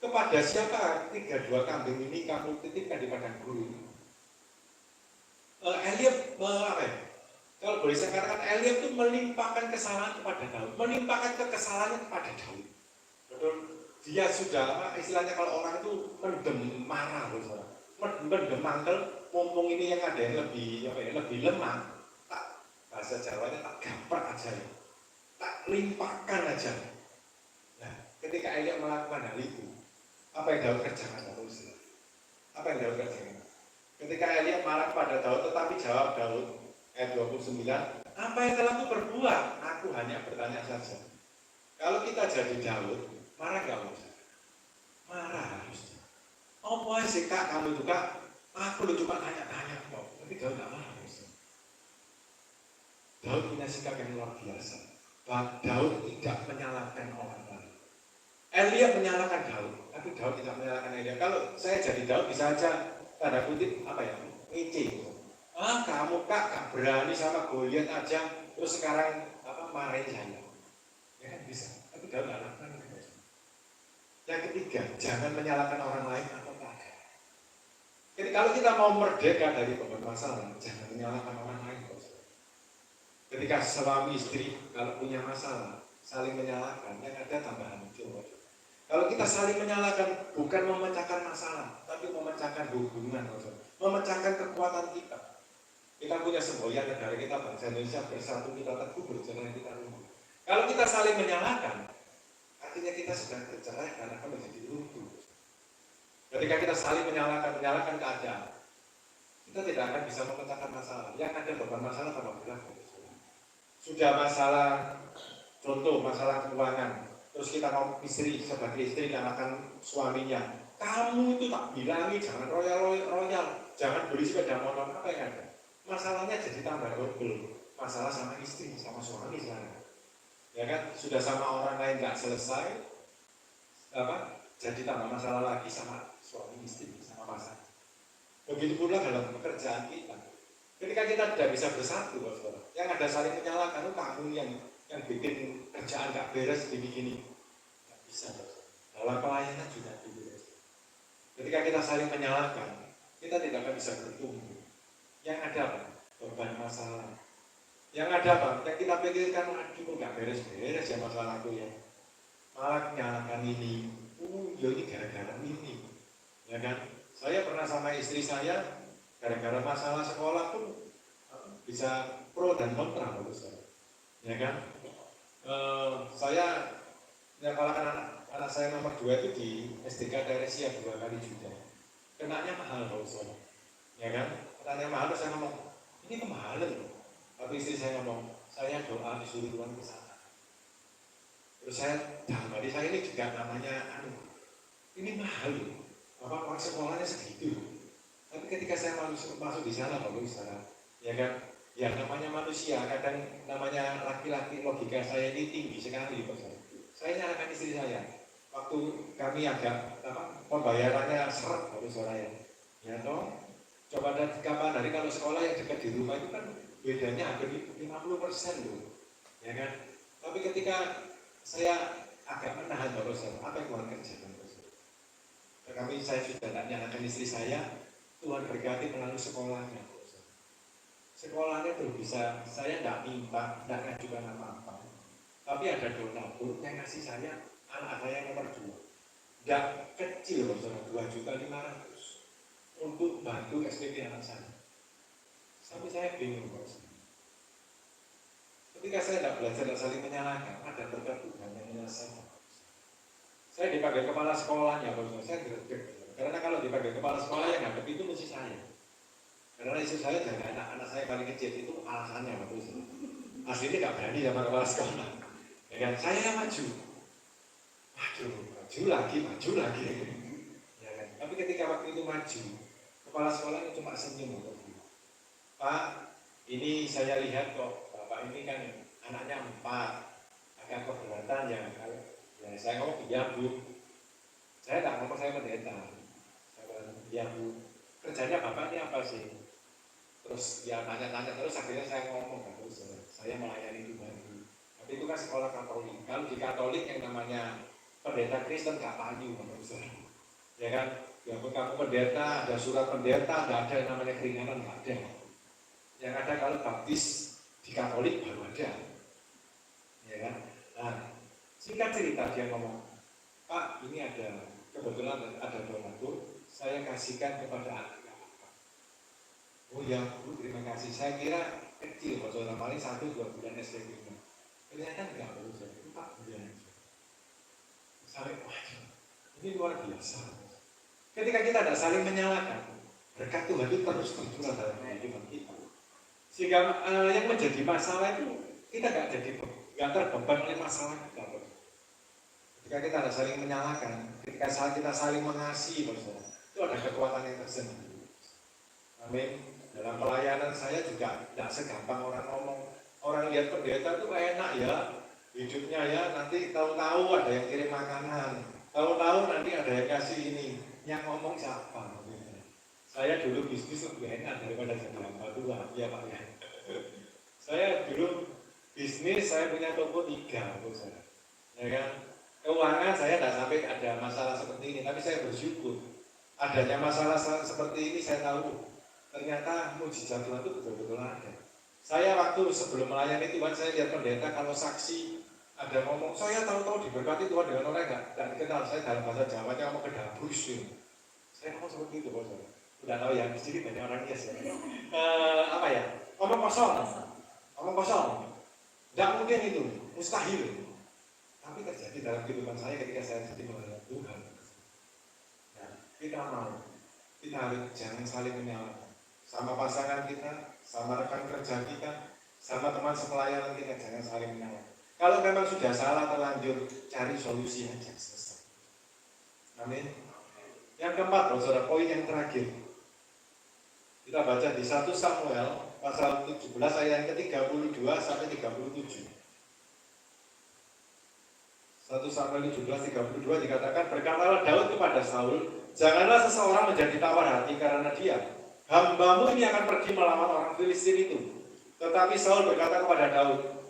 Kepada siapa 32 kambing ini kamu titipkan di padang gurun? Eliab apa ya? Kalau boleh saya katakan, Eliab itu melimpahkan kesalahan kepada Daud, melimpahkan kekesalannya kepada Daud. Betul? Dia sudah, istilahnya kalau orang itu mendem marah, mendem mantel, mumpung ini yang ada yang lebih lemah, tak bahasa Jawanya tak gampar aja, tak limpahkan aja. Nah, ketika Eliab melakukan hal itu, apa yang Daud kerjakan? Apa yang Daud kerjakan? Ketika Eliab marah kepada Daud, tetapi jawab Daud ayat 29, apa yang telah aku perbuat? Aku hanya bertanya saja. Kalau kita jadi Daud, marah gak mau? Marah harusnya. Apa sih kak kamu itu kak? Aku lu cuma tanya-tanya kok. Tapi Daud gak marah harusnya. Daud punya sikap yang luar biasa. Daud tidak menyalahkan orang lain. Eliab menyalahkan Daud, tapi Daud tidak menyalahkan Eliab. Kalau saya jadi Daud bisa aja tanda kutip ngece. Kamu kak gak berani sama Goliat aja, terus sekarang marahin saya. Ya kan bisa, tapi Daud gak lakukan. Yang ketiga, jangan menyalahkan orang lain atau tak. Jadi kalau kita mau merdeka dari beban masalah, jangan menyalahkan orang lain. Ketika suami istri kalau punya masalah, saling menyalahkan, yang ada tambahan hancur. Kalau kita saling menyalahkan, bukan memecahkan masalah, tapi memecahkan hubungan, memecahkan kekuatan kita. Kita punya semboyan negara kita, bangsa Indonesia bersatu, kita teguh bercerai, kita runtuh. Kalau kita saling menyalahkan, artinya kita sedang bercerai karena akan menjadi runtuh. Ketika kita saling menyalahkan keadaan, kita tidak akan bisa memecahkan masalah. Yang ada beban masalah tambah berat. Sudah masalah, contoh masalah keuangan, terus kita mau istri sebagai istri nyalakan suaminya. Kamu itu tak bilangi jangan royal, jangan beli sepeda motor, apa yang ada? Masalahnya jadi tambah double. Masalah sama istri, sama suami sekarang. Ya kan, sudah sama orang lain nggak selesai, jadi tambah masalah lagi sama suami istri, sama pasangan. Begitu pula dalam pekerjaan kita. Ketika kita tidak bisa bersatu, yang ada saling menyalahkan, kamu yang bikin kerjaan nggak beres begini, nggak bisa. Dalam pelayanan juga begitu. Ketika kita saling menyalahkan, kita tidak akan bisa bertumbuh. Yang ada apa? Beban masalah. Yang ada apa? Yang kita pikirkan, aduh nggak beres-beres ya masalahku ya. Malah menyalahkan ini. Ini gara-gara ini. Ya kan? Saya pernah sama istri saya, gara-gara masalah sekolah pun bisa pro dan kontra menurut saya. Ya kan? Saya menyekolahkan anak saya nomor 2 itu di SDK Teresia 2 kali juga. Kenanya mahal menurut saya. Ya kan? Kenanya mahal, terus saya ngomong, ini kemahalan loh. Tapi istri saya ngomong, saya doa disuruh Tuhan ke sana. Terus saya, dalam saya ini juga namanya, ini mahal loh. Uang sekolahnya segitu. Tapi ketika saya masuk di sana, Bapak Saudara, ya kan, ya namanya manusia, kadang namanya laki-laki, logika saya ini tinggi sekali, Bapak. Saya nyalakan istri saya. Waktu kami agak pembayarannya seret, Bapak Saudara ya toh, coba kapan hari kalau sekolah yang dekat di rumah itu kan bedanya hampir 50% loh, ya kan. Tapi ketika saya agak menahan, Bapak Saudara, apa yang Tuhan kerjakan? Kami saya sudah tidak nyalakan istri saya, Tuhan berkati melalui sekolahnya. Sekolahnya tuh bisa, saya tidak minta, tidak ngajukan apa-apa. Tapi ada donatur yang ngasih saya, anak saya nomor 2. Tidak kecil, 2.500.000 untuk bantu SPP anak saya. Sampai saya bingung, bos. Ketika saya tidak belajar saling menyalahkan, ada berkat Tuhan yang menyelesaikan. Saya dipanggil kepala sekolahnya, saya greget. Karena kalau dipanggil kepala sekolah yang ngadep itu mesti saya. Karena istri saya jaga anak-anak saya paling kecil, itu alasannya waktu itu. Aslinya nggak berani sama kepala sekolah. Ya kan, saya yang maju lagi. Ya kan? Tapi Tapi ketika waktu itu maju, kepala sekolahnya cuma senyum. Pak, ini saya lihat kok Bapak ini kan anaknya 4, agak keberatan ya. Ya saya ngomong iya Bu, saya tak ngomong saya pendeta. Saya bilang iya Bu, kerjanya Bapak ini apa sih? Terus dia tanya-tanya terus akhirnya saya ngomong kan terus saya melayani Tuhan. Tapi itu kan sekolah Katolik. Kalau di Katolik yang namanya pendeta Kristen gak payu, ya kan? Ya pun kamu pendeta, ada surat pendeta, nggak ada yang namanya keringanan, nggak ada. Yang ada kalau baptis di Katolik baru ada, ya kan? Nah, singkat cerita dia ngomong, Pak, ini ada kebetulan ada donatur, saya kasihkan kepada anak. Oh ya Bu, terima kasih. Saya kira kecil, bocoran paling 1-2 bulan SPP. Ternyata enggak Bu, saya 4 bulan. Sampai waduh, ini luar biasa. Ketika kita tidak saling menyalahkan, berkat Tuhan itu terus tercurah dalam kehidupan kita. Sehingga yang menjadi masalah itu kita nggak terbeban oleh masalah kita. Ketika kita tidak saling menyalahkan, ketika kita saling mengasihi, itu ada kekuatan yang tersendiri. Amin. Dalam pelayanan saya juga tidak segampang orang ngomong. Orang lihat pendeta itu enak ya, hidupnya ya, nanti tahu-tahu ada yang kirim makanan, tahu-tahu nanti ada yang kasih ini. Yang ngomong siapa? Saya dulu bisnis lebih enak daripada jadi hamba Tuhan, ya Pak ya. Saya dulu bisnis, saya punya toko 3, ya kan. Keuangan saya tidak sampai ada masalah seperti ini, tapi saya bersyukur adanya masalah seperti ini. Saya tahu ternyata mujizat Tuhan itu betul-betul ada. Saya waktu sebelum melayani Tuhan, saya lihat pendeta kalau saksi ada ngomong, saya tahu-tahu diberkati Tuhan dengan orang nggak dikenal. Saya dalam bahasa Jawa ngomong kedabus. Saya ngomong seperti itu, Bos. Udah tahu ya, di sini banyak orang yes ya. Apa ya? Omong kosong. Tidak mungkin itu, mustahil. Tapi terjadi dalam kehidupan saya ketika saya jadi melayani Tuhan. Nah, kita harus jangan saling menyalahkan. Sama pasangan kita, sama rekan kerja kita, sama teman sepelayanan kita, jangan saling menyalahkan. Kalau memang sudah salah terlanjur, cari solusi aja, selesai. Amin. Yang keempat, saudara, poin yang terakhir. Kita baca di 1 Samuel pasal 17 ayat yang ke-32 sampai 37. 1 Samuel 17:32 dikatakan, berkatalah Daud kepada Saul, janganlah seseorang menjadi tawar hati karena dia, hambamu ini akan pergi melawan orang Filistin itu. Tetapi Saul berkata kepada Daud,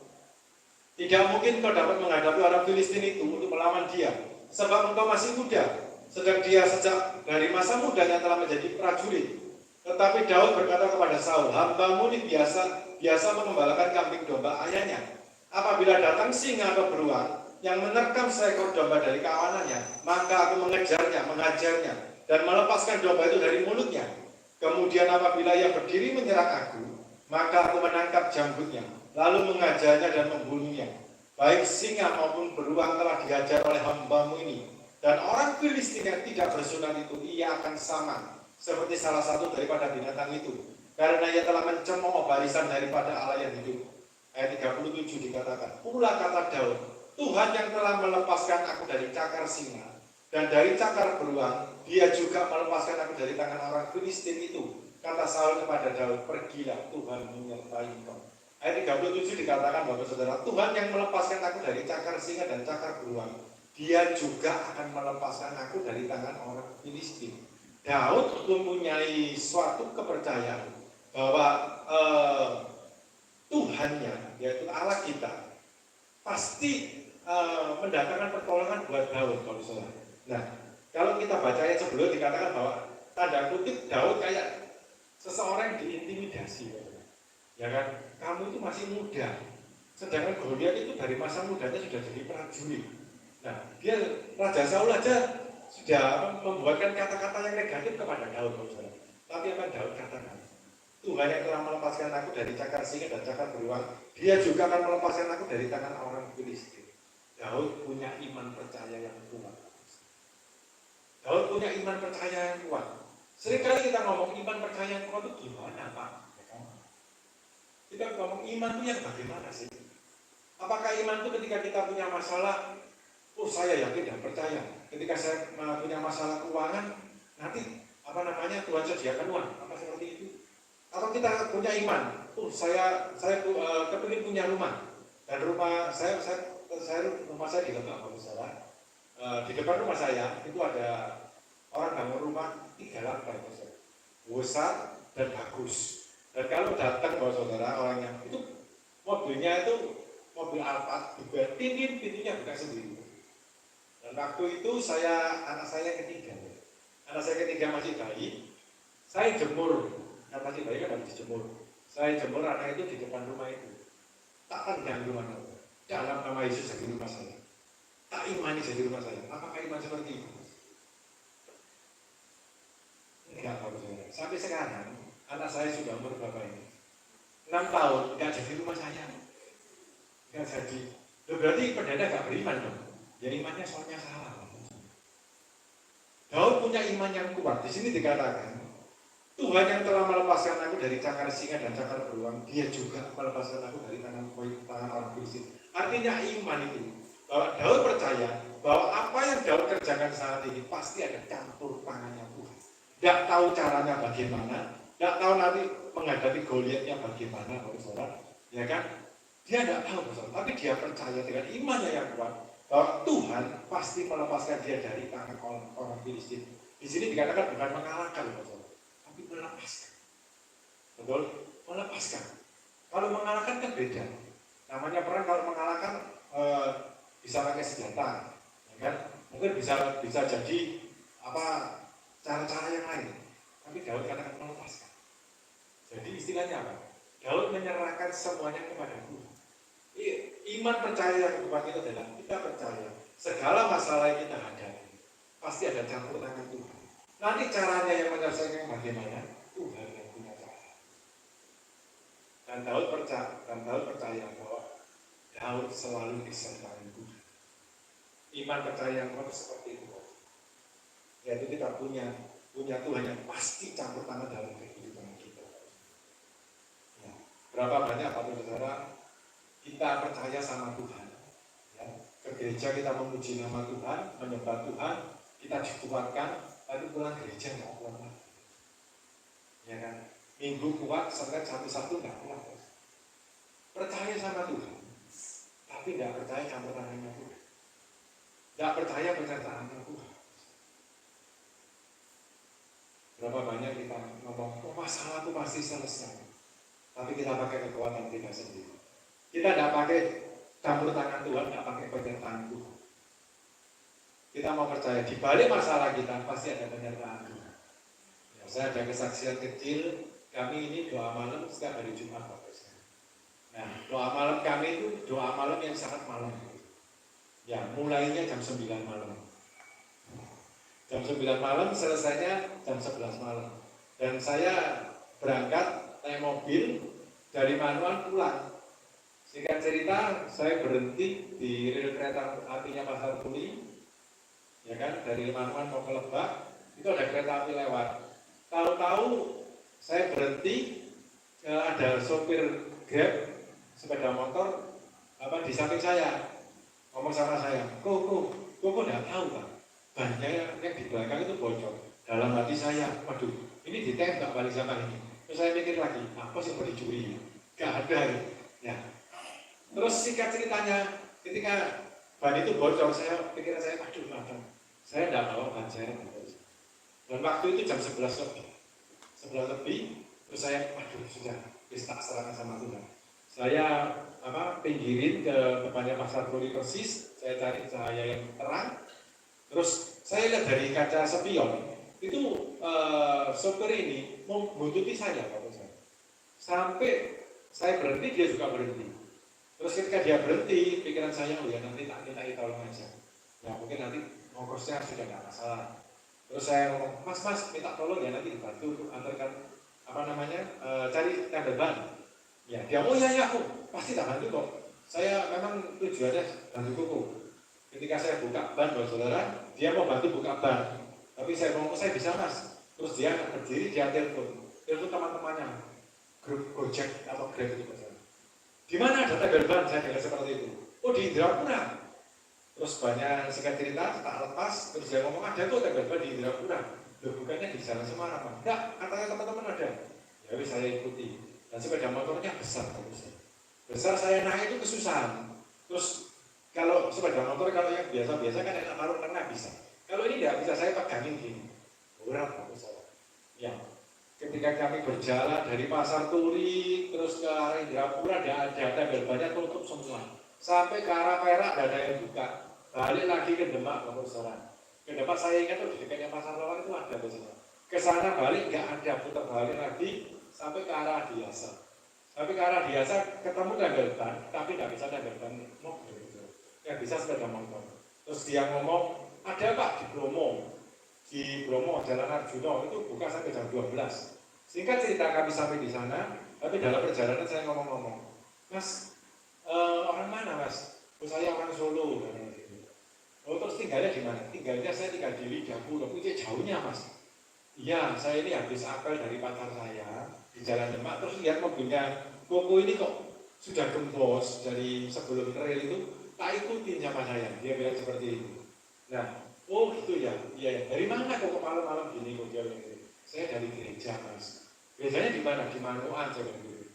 tidak mungkin kau dapat menghadapi orang Filistin itu untuk melawan dia, sebab engkau masih muda, sedang dia sejak dari masa mudanya telah menjadi prajurit. Tetapi Daud berkata kepada Saul, hambamu ini biasa mengembalakan kambing domba ayahnya. Apabila datang singa atau beruang yang menerkam seekor domba dari kawanannya, maka aku mengajarnya, dan melepaskan domba itu dari mulutnya. Kemudian apabila ia berdiri menyerang aku, maka aku menangkap janggutnya, lalu mengajarnya dan membunuhnya. Baik singa maupun beruang telah diajar oleh hambamu ini, dan orang Filistin yang tidak bersunat itu, ia akan sama seperti salah satu daripada binatang itu, karena ia telah mencemooh barisan daripada Allah yang hidup. Ayat 37 dikatakan, pula kata Daud, Tuhan yang telah melepaskan aku dari cakar singa dan dari cakar beruang, dia juga melepaskan aku dari tangan orang Filistin itu. Kata Saul kepada Daud, pergilah, Tuhan menyertai engkau. Ayat 37 dikatakan bahwa saudara, Tuhan yang melepaskan aku dari cakar singa dan cakar beruang, dia juga akan melepaskan aku dari tangan orang Filistin. Daud mempunyai suatu kepercayaan bahwa Tuhannya, yaitu Allah kita, pasti mendatangkan pertolongan buat Daud, kalau saudara. Nah, kalau kita baca ayat sebelum dikatakan bahwa tanda kutip Daud kayak seseorang yang diintimidasi, ya kan? Kamu itu masih muda, sedangkan Goliat itu dari masa mudanya sudah jadi prajurit. Nah, dia Raja Saul aja sudah membuatkan kata-kata yang negatif kepada Daud, saudara. Tapi apa yang Daud katakan? Tuhan yang telah melepaskan aku dari cakar singa dan cakar beruang, dia juga akan melepaskan aku dari tangan orang Filistin. Daud punya iman percaya yang kuat. Daud punya iman percaya yang kuat. Seringkali kita ngomong iman percaya yang kuat itu gimana, Pak? Kita ngomong iman itu yang bagaimana sih? Apakah iman itu ketika kita punya masalah, oh saya yakin dan percaya. Ketika saya punya masalah keuangan, nanti Tuhan sediakan uang, apa seperti itu. Atau kita punya iman, saya kepingin punya rumah, dan rumah rumah saya di Lebak, saudara. Di depan rumah saya itu ada orang bangun rumah 3 lantai, besar dan bagus. Dan kalau datang saudara orangnya itu mobilnya itu mobil Alphard, juga pintunya buka sendiri. Dan waktu itu anak saya ketiga masih bayi, saya jemur, masih bayi kan harus dijemur. Saya jemur anak itu di depan rumah itu, tak tendang rumah itu. Dalam nama Yesus di rumah saya. Tak imani jadi rumah saya. Apakah iman seperti itu? Enggak, Bapak Saudara. Sampai sekarang, anak saya sudah umur berapa ini? 6 tahun, enggak jadi rumah saya. Enggak jadi. Berarti pendeta enggak beriman dong. Ya imannya soalnya salah. Daud punya iman yang kuat. Di sini dikatakan, Tuhan yang telah melepaskan aku dari cakar singa dan cakar beruang, dia juga melepaskan aku dari tangan orang Filistin. Artinya iman itu. Bahwa Daud percaya bahwa apa yang Daud kerjakan saat ini pasti ada campur tangannya Tuhan. Tidak tahu caranya bagaimana, tidak tahu nanti menghadapi Goliatnya bagaimana, saudara. Ya kan? Dia tidak tahu, saudara. Tapi dia percaya dengan imannya yang kuat bahwa Tuhan pasti melepaskan dia dari tangan orang Filistin. Di sini dikatakan bukan mengalahkan, saudara, tapi melepaskan. Betul? Melepaskan. Kalau mengalahkan kan beda. Namanya perang, kalau mengalahkan bisa pakai senjata, ya kan? Mungkin bisa jadi cara-cara yang lain. Tapi Daud katakan melepaskan. Jadi istilahnya apa? Daud menyerahkan semuanya kepada Tuhan. Iman percaya yang kuat itu adalah kita percaya segala masalah yang kita hadapi pasti ada campur tangan Tuhan. Nanti caranya yang menyelesaikan bagaimana? Tuhan yang punya cara. Dan Daud percaya bahwa Daud selalu disertai Tuhan. Iman percaya yang kuat seperti itu. Yaitu kita punya Tuhan yang pasti campur tangan dalam kehidupan kita. Ya. Berapa banyak Bapak Saudara kita percaya sama Tuhan. Ya. Ke gereja kita memuji nama Tuhan, menyembah Tuhan, kita dikuatkan, tapi pulang gereja nggak kuat lagi. Ya kan? Minggu kuat, Senin Sabtu nggak kuat. Percaya sama Tuhan, tapi nggak percaya campur tangannya Tuhan. Nggak percaya penyertaannya Tuhan. Berapa banyak kita ngomong, masalah itu pasti selesai. Tapi kita pakai kekuatan kita sendiri. Kita tidak pakai campur tangan Tuhan, tidak pakai penyertaan Tuhan. Kita mau percaya di balik masalah kita pasti ada penyertaan Tuhan. Ya, saya ada kesaksian kecil, kami ini doa malam setiap hari Jumat. Nah, doa malam kami itu doa malam yang sangat malam. Ya, mulainya jam 9 malam. Jam 9 malam, selesainya jam 11 malam. Dan saya berangkat naik mobil dari Manuan pulang. Singkat cerita, saya berhenti di rel kereta apinya Pasar Turi. Ya kan, dari Manuan mau ke Lebak, itu ada kereta api lewat. Tahu-tahu saya berhenti, ada sopir Grab sepeda motor di samping saya. Ngomong sama saya, kok nggak tahu Pak, bannya yang di belakang itu bocor. Dalam hati saya, waduh, ini ditembak balik sama ini. Terus saya mikir lagi, apa sih mau dicuri? Gak ada. Ya. Terus singkat ceritanya, ketika ban itu bocor, pikiran saya, waduh, saya nggak bawa ban saya. Dan waktu itu jam 11 lebih. 11 lebih, terus saya, waduh, sudah, tak serahkan sama Tuhan. Saya pinggirin ke depannya Pasar Turi persis, saya cari cahaya yang terang. Terus saya lihat dari kaca spion, itu sopir ini membuntuti saya, Bapak saya. Sampai saya berhenti, dia juga berhenti. Terus ketika dia berhenti, pikiran saya, oh ya nanti tak minta tolong aja. Ya mungkin nanti ongkosnya sudah nggak masalah. Terus saya ngomong, mas minta tolong ya nanti dibantu untuk antarkan cari tanda ban. Ya dia ya aku pasti tak bantu kok. Saya memang tujuannya bantu koko. Ketika saya buka ban, saudara, dia mau bantu buka ban. Tapi saya ngomong, saya bisa mas. Terus dia berdiri, dia telepon teman-temannya, grup Gojek atau Grab itu. Di mana ada tabel ban? Saya dengar seperti itu. Oh di Indrapura. Terus banyak singkat cerita, tak lepas. Terus dia ngomong, ada kok tabel ban di Indrapura. Loh, bukannya di Jalan Semarang, Pak? Enggak, katanya teman-teman ada. Ya wis saya ikuti. Dan sepeda motornya besar, besar saya naik itu kesusahan. Terus kalau sepeda motor kalau yang biasa-biasa kan enak taruh tengah bisa. Kalau ini tidak bisa, saya pegangin gini. Berat bagus saya. Ya. Ketika kami berjalan dari Pasar Turi terus ke arah Indrapura, tidak ada tabel banyak tutup semua. Sampai ke arah Perak tidak ada yang buka. Balik lagi ke Demak, Bapak Saudara. Ke Demak saya ingat tuh di dekatnya Pasar Lawang itu ada biasanya. Ke sana balik nggak ada, putar balik lagi sampai ke arah Adiasa. Sampai ke arah Adiasa ketemu tabel ban, tapi tidak bisa tabel ban mobil. Yang bisa sepeda motor. Terus dia ngomong, ada Pak di Bromo, Jalan Arjuna itu buka sampai jam 12. Singkat cerita kami sampai di sana, tapi dalam perjalanan saya ngomong-ngomong, Mas, orang mana Mas? Oh, saya orang Solo. Oh, terus tinggalnya di mana? Saya tinggal di Lidapu, itu jauhnya Mas. Iya, saya ini habis apel dari pacar saya di Jalan Demak, terus lihat mobilnya Koko ini kok sudah gembos dari sebelum trail itu, tak ikutin sama saya. Dia bilang seperti itu. Nah, oh gitu ya, iya. Dari mana kok malam-malam gini kok dia bilang gitu? Saya dari gereja Mas. Gerejanya di mana? Di Manoan saya bilang gitu.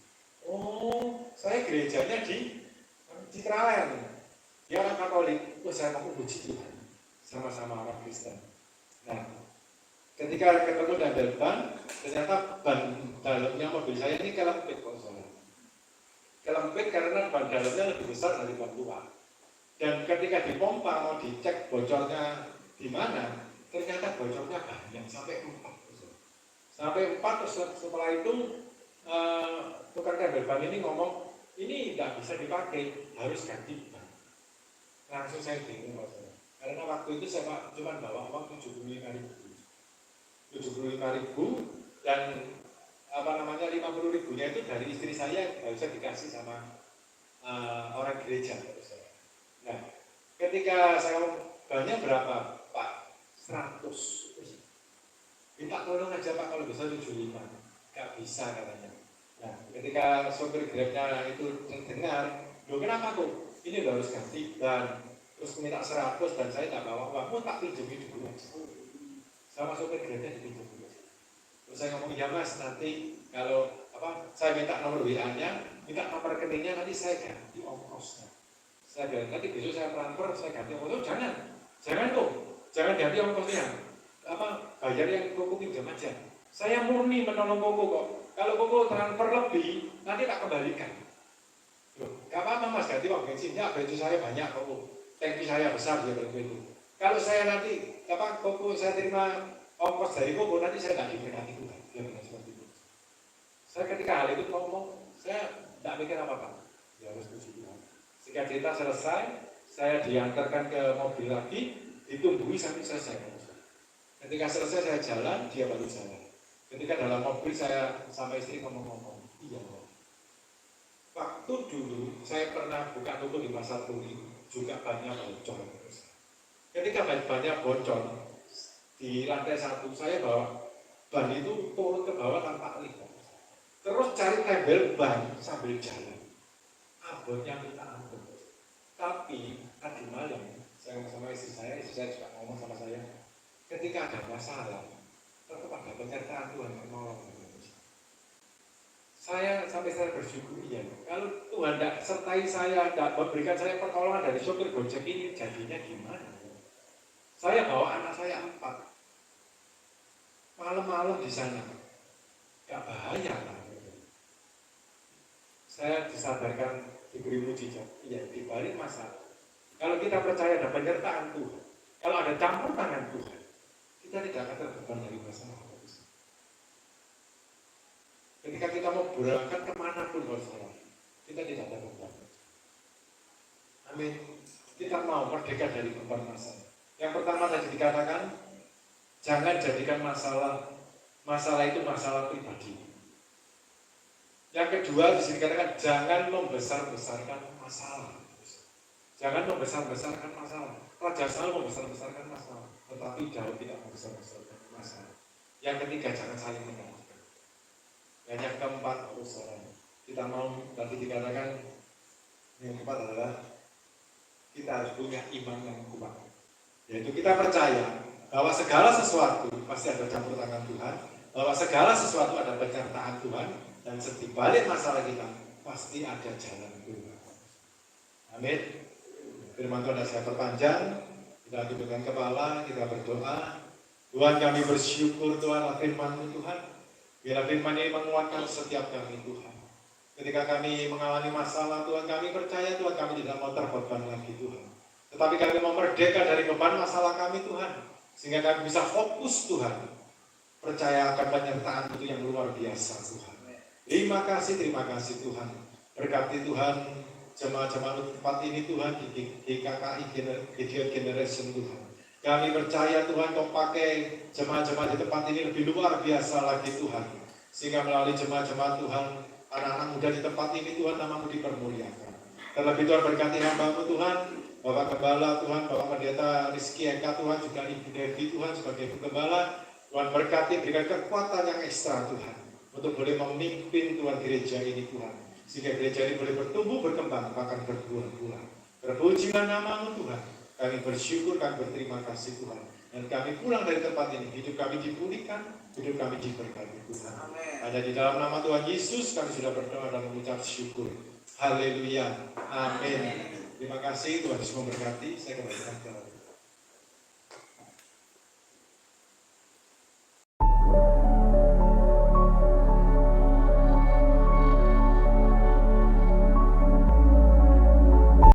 Oh, saya gerejanya di Citraland. Dia orang Katolik. Oh, saya mau puji Tuhan. Sama-sama orang Kristen. Nah, ketika ketemu tabel ban, ternyata ban dalamnya mobil saya ini kelempit kok soalnya. Kelempit karena ban dalamnya lebih besar dari ban luar. Dan ketika dipompa mau dicek bocornya di mana, ternyata bocornya banyak sampai 4. Sampai 4 terus setelah itu tukang tabel ban ini ngomong, ini tidak bisa dipakai, harus ganti ban. Langsung saya bingung maksudnya. Karena waktu itu saya cuma bawa uang 75.000 dan 50.000-nya itu dari istri saya nggak bisa dikasih sama orang gereja. Nah, ketika saya banyak berapa Pak? 100. Minta tolong aja Pak kalau bisa 75. Nggak bisa katanya. Nah, ketika sopir Grabnya itu dengar, loh kenapa kok? Ini harus ganti ban. Terus minta 100 dan saya tak bawa uang, tak pinjemin dulu aja. Sama sopir Grabnya dipinjam dulu. Terus saya ngomong, ya Mas, nanti kalau saya minta nomor WA-nya, minta nomor rekeningnya, nanti saya ganti ongkosnya. Saya bilang, nanti besok saya transfer, saya ganti ongkosnya. Jangan kok, jangan ganti ongkosnya. Bayar yang Koko pinjam aja. Saya murni menolong Koko kok. Kalau Koko transfer lebih, nanti tak kembalikan. Loh, gak apa-apa Mas, ganti uang bensinnya, baju saya banyak Koko. Tangki saya besar dia begitu. Kalau saya nanti Koko saya terima ongkos dari Koko, nanti saya nggak diberkati Tuhan. Dia bilang seperti itu. Saya ketika hal itu ngomong, saya tidak mikir apa-apa. Ya harus puji Tuhan. Singkat cerita selesai, saya diantarkan ke mobil lagi, ditungguin sampai selesai. Ketika selesai saya jalan, dia baru jalan. Ketika dalam mobil saya sama istri ngomong-ngomong, iya. Waktu dulu saya pernah buka toko di Pasar Turi, juga banyak bocor. Ketika banyak bocor di lantai 1, saya bawa ban itu turun ke bawah tanpa lihat. Terus cari tabel ban sambil jalan. Abotnya minta ampun. Tapi tadi malam saya ngomong sama istri saya juga ngomong sama saya. Ketika ada masalah, tetap ada penyertaan Tuhan yang menolong. Saya bersyukur ya. Kalau Tuhan tidak sertai saya, tidak memberikan saya pertolongan dari sopir Gojek ini, jadinya gimana? Saya bawa anak saya 4. Malam-malam di sana, gak bahaya kan? Saya disadarkan, diberi mujizat. Iya, di balik masalah. Kalau kita percaya ada penyertaan Tuhan, kalau ada campur tangan Tuhan, kita tidak akan terbeban dari masalah. Ketika kita mau berangkat kemanapun saudara, kita tidak ada beban. Amin. Kita mau merdeka dari beban masalah. Yang pertama tadi dikatakan, jangan jadikan masalah itu masalah pribadi. Yang kedua disini dikatakan, jangan membesar-besarkan masalah. Jangan membesar-besarkan masalah. Raja selalu membesar-besarkan masalah, tetapi Daud tidak membesar-besarkan masalah. Yang ketiga, jangan saling menyalahkan. Dan yang keempat, saudara, kita mau tadi dikatakan yang keempat adalah kita harus punya iman yang kuat. Yaitu kita percaya bahwa segala sesuatu pasti ada campur tangan Tuhan, bahwa segala sesuatu ada penyertaan Tuhan, dan di balik masalah kita pasti ada jalan Tuhan. Amin. Firman Tuhan saya perpanjang, kita tundukkan kepala, kita berdoa. Tuhan, kami bersyukur Tuhan firman-Mu Tuhan. Biarlah firman ini menguatkan setiap kami Tuhan. Ketika kami mengalami masalah Tuhan, kami percaya Tuhan kami tidak mau terbeban lagi Tuhan. Tetapi kami mau merdeka dari beban masalah kami Tuhan. Sehingga kami bisa fokus Tuhan. Percaya akan penyertaan itu yang luar biasa Tuhan. Terima kasih Tuhan. Berkati Tuhan jemaat-jemaat tempat ini Tuhan di GKKI Gideon Generation Tuhan. Kami percaya Tuhan Kau pakai jemaat-jemaat di tempat ini lebih luar biasa lagi Tuhan. Sehingga melalui jemaat-jemaat Tuhan, anak-anak muda di tempat ini Tuhan nama-Mu dipermuliakan. Terlebih Tuhan berkati hamba-Mu Tuhan, Bapak Gembala Tuhan, Bapak Pendeta Rizky Eka Tuhan, juga Ibu Devi Tuhan sebagai Ibu Gembala. Tuhan berkati, berikan kekuatan yang ekstra Tuhan, untuk boleh memimpin Tuhan gereja ini Tuhan. Sehingga gereja ini boleh bertumbuh, berkembang, bahkan berbuah-buah. Terpujilah nama-Mu Tuhan. Kami bersyukur, kami berterima kasih Tuhan. Dan kami pulang dari tempat ini, hidup kami dipulihkan, hidup kami diberkati Tuhan. Amen. Hanya di dalam nama Tuhan Yesus kami sudah berdoa dan mengucap syukur. Haleluya. Amin. Terima kasih, Tuhan Yesus memberkati. Saya kembalikan ke